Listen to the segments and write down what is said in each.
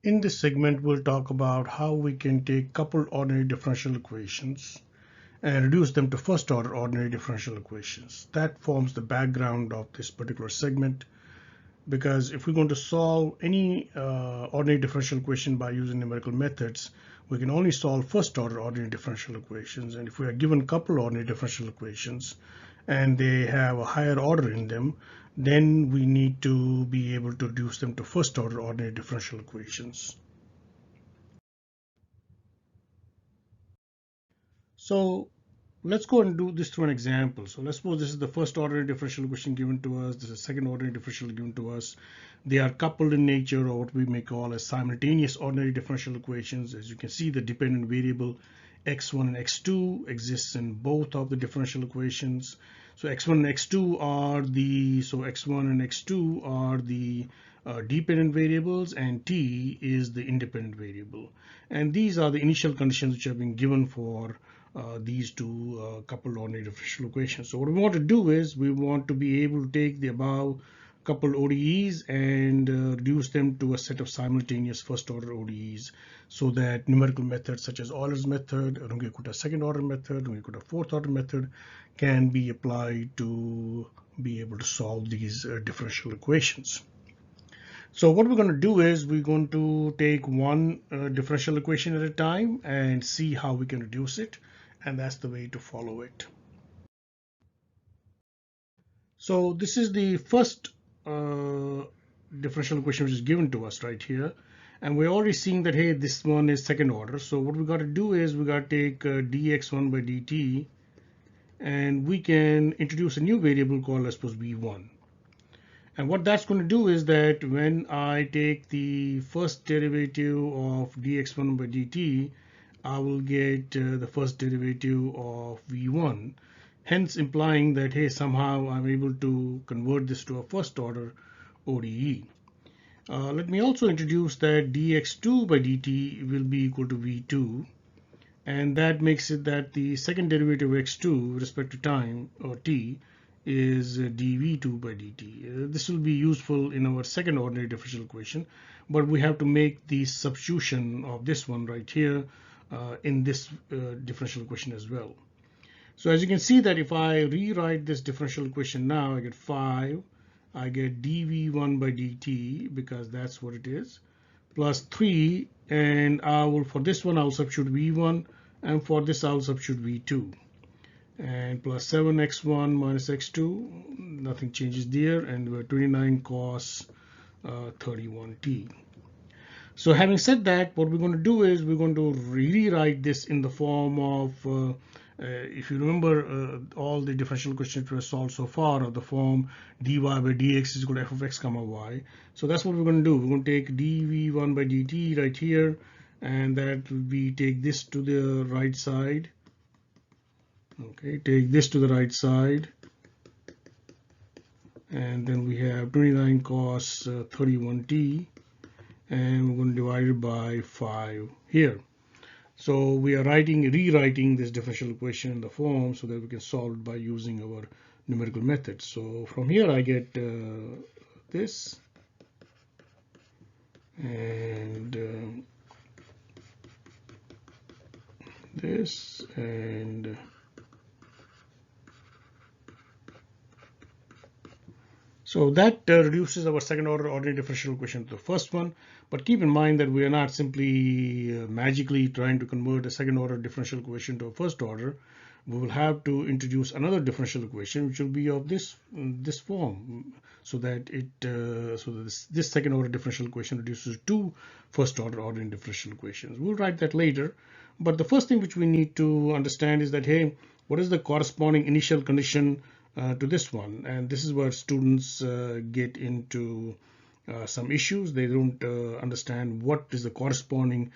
In this segment, we'll talk about how we can take coupled ordinary differential equations and reduce them to first order ordinary differential equations. That forms the background of this particular segment, because if we're going to solve any ordinary differential equation by using numerical methods, we can only solve first order ordinary differential equations. And if we are given coupled ordinary differential equations and they have a higher order in them, then we need to be able to reduce them to first order ordinary differential equations. So let's go and do this through an example. So let's suppose this is the first order differential equation given to us. This is the second order differential given to us. They are coupled in nature, or what we may call as simultaneous ordinary differential equations. As you can see, the dependent variable x1 and x2 exists in both of the differential equations. So x1 and x2 are the dependent variables, and t is the independent variable. And these are the initial conditions which have been given for these two coupled ordinary differential equations. So what we want to do is we want to be able to take the above coupled ODEs and reduce them to a set of simultaneous first order ODEs, so that numerical methods such as Euler's method, Runge-Kutta second order method, Runge-Kutta fourth order method can be applied to be able to solve these differential equations. So what we're going to do is we're going to take one differential equation at a time and see how we can reduce it, and that's the way to follow it. So this is the first differential equation which is given to us right here, and we're already seeing that, hey, this one is second order. So what we got to do is we got to take dx1 by dt, and we can introduce a new variable called, let's suppose, v1. And what that's going to do is that when I take the first derivative of dx1 by dt, I will get the first derivative of v1, hence implying that, hey, somehow I'm able to convert this to a first order ODE. Let me also introduce that dx2 by dt will be equal to v2, and that makes it that the second derivative of x2 with respect to time, or t, is dv2 by dt. This will be useful in our second ordinary differential equation, but we have to make the substitution of this one right here in this differential equation as well. So as you can see that if I rewrite this differential equation now, I get 5, I get dv1 by dt, because that's what it is, plus 3, and I will, for this one, I'll substitute v1, and for this I'll substitute v2, and plus 7x1 minus x2, nothing changes there, and we're 29 cos 31t. So having said that, what we're going to do is we're going to rewrite this in the form of if you remember all the differential equations we solved so far of the form dy by dx is equal to f of x comma y. So that's what we're going to do. We're going to take dv1 by dt right here, and that will be, take this to the right side. Okay, take this to the right side, and then we have 29 cos 31t, and we're going to divide it by 5 here. So we are rewriting this differential equation in the form so that we can solve it by using our numerical method. So from here I get this, and this, and so that reduces our second order ordinary differential equation to the first one. But keep in mind that we are not simply magically trying to convert a second order differential equation to a first order. We will have to introduce another differential equation which will be of this form, so that this second order differential equation reduces to first order ordinary differential equations. We'll write that later. But the first thing which we need to understand is that, hey, what is the corresponding initial condition to this one? And this is where students get into some issues. They don't understand what is the corresponding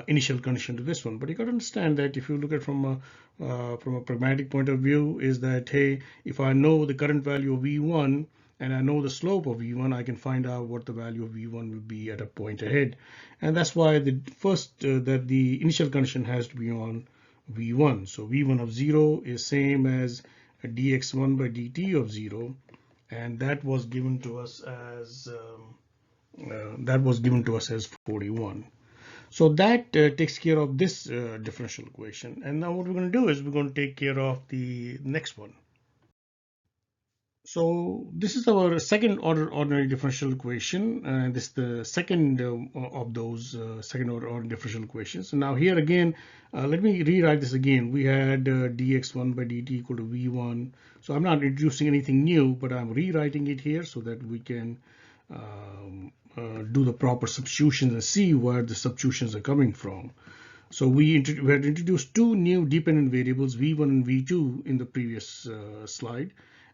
initial condition to this one. But you got to understand that if you look at from a pragmatic point of view, is that, hey, if I know the current value of v1 and I know the slope of v1, I can find out what the value of v1 will be at a point ahead. And that's why the first that the initial condition has to be on v1. So v1 of 0 is same as dx1 by dt of 0, and that was given to us as that was given to us as 41. So that takes care of this differential equation. And now what we're going to do is we're going to take care of the next one. So this is our second order ordinary differential equation, and this is the second of those second order ordinary differential equations. So now here again, let me rewrite this again. We had dx1 by dt equal to v1. So I'm not introducing anything new, but I'm rewriting it here so that we can do the proper substitutions and see where the substitutions are coming from. So we had introduced two new dependent variables, v1 and v2, in the previous slide,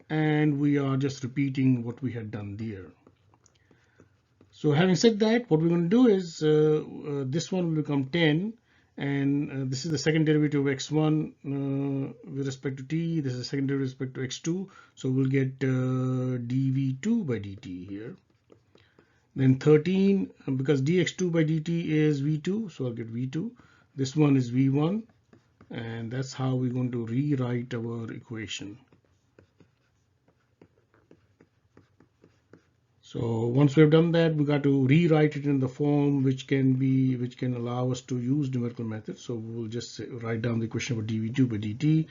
and we are just repeating what we had done there. So having said that, what we're going to do is this one will become 10, and this is the second derivative of x1 with respect to t. This is the second derivative with respect to x2. So we'll get dv2 by dt here. Then 13, because dx2 by dt is v2, so I'll get v2. This one is v1, and that's how we're going to rewrite our equation. So once we've done that, we got to rewrite it in the form which can allow us to use numerical methods. So we'll just write down the equation for dv2 by dt.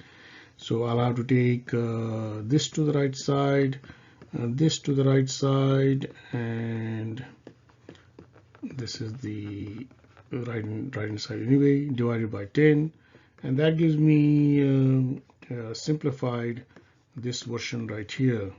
So I'll have to take this to the right side, this to the right side, and this is the right hand side anyway, divided by 10, and that gives me simplified this version right here.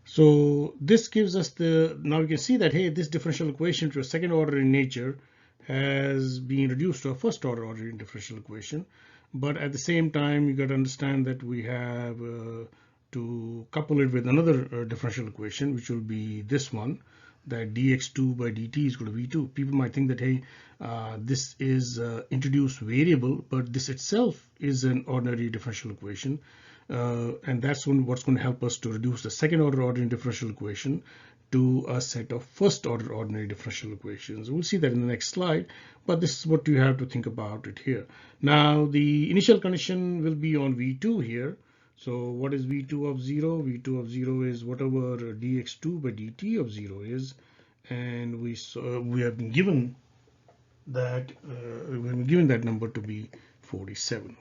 So this gives us now you can see that, hey, this differential equation to a second order in nature has been reduced to a first order ordinary differential equation. But at the same time, you got to understand that we have to couple it with another differential equation, which will be this one, that dx2 by dt is equal to v2. People might think that, hey, this is introduced variable, but this itself is an ordinary differential equation. And that's what's going to help us to reduce the second order ordinary differential equation to a set of first order ordinary differential equations. We'll see that in the next slide, but this is what you have to think about it here. Now the initial condition will be on v2 here. So what is v2 of 0? v2 of 0 is whatever dx2 by dt of 0 is, and we have been given that number to be 47.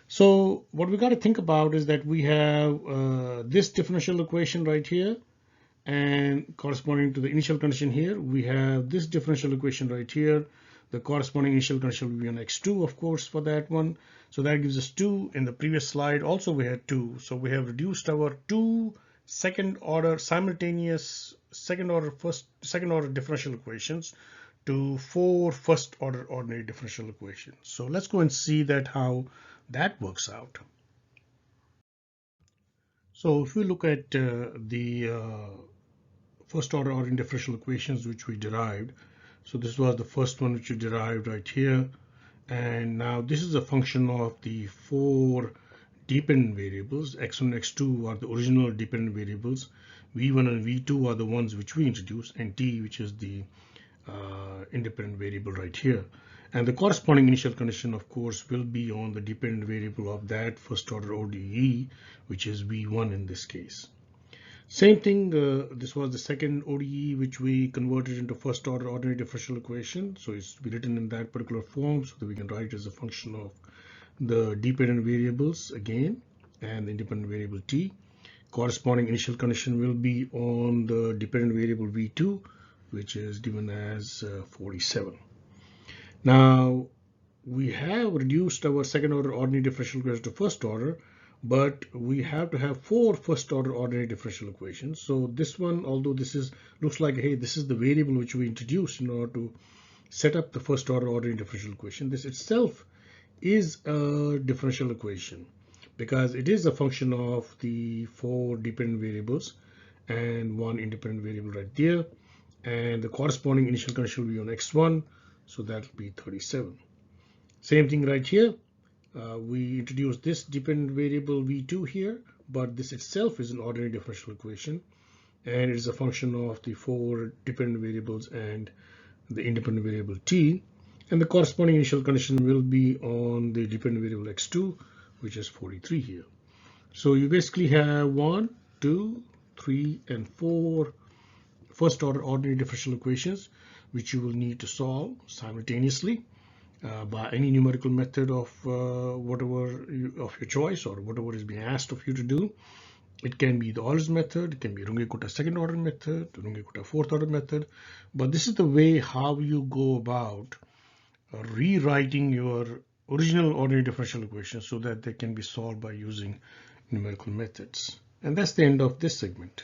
So what we got to think about is that we have this differential equation right here, and corresponding to the initial condition here, we have this differential equation right here. The corresponding initial condition will be on x2, of course, for that one. So that gives us 2. In the previous slide also we had 2. So we have reduced our two second order differential equations to 4 first order ordinary differential equations. So let's go and see that how that works out. So if we look at the first order ordinary differential equations which we derived, so this was the first one which we derived right here, and now this is a function of the 4 dependent variables. X1 and x2 are the original dependent variables, v1 and v2 are the ones which we introduced, and t, which is the independent variable right here. And the corresponding initial condition, of course, will be on the dependent variable of that first order ODE, which is v1 in this case. Same thing, this was the second ODE which we converted into first order ordinary differential equation. So it's to be written in that particular form so that we can write it as a function of the dependent variables again and the independent variable t. Corresponding initial condition will be on the dependent variable v2, which is given as 47. Now we have reduced our second order ordinary differential equation to first order, but we have to have 4 first order ordinary differential equations. So this one, although this looks like, hey, this is the variable which we introduced in order to set up the first order ordinary differential equation, this itself is a differential equation because it is a function of the 4 dependent variables and 1 independent variable right there, and the corresponding initial condition will be on x1, so that will be 37. Same thing right here. We introduced this dependent variable v2 here, but this itself is an ordinary differential equation, and it is a function of the 4 dependent variables and the independent variable t, and the corresponding initial condition will be on the dependent variable x2, which is 43 here. So you basically have 1, 2, 3, and 4 first order ordinary differential equations which you will need to solve simultaneously by any numerical method of of your choice or whatever is being asked of you to do. It can be the Euler's method, it can be Runge-Kutta second order method, Runge-Kutta fourth order method, but this is the way how you go about rewriting your original ordinary differential equations so that they can be solved by using numerical methods. And that's the end of this segment.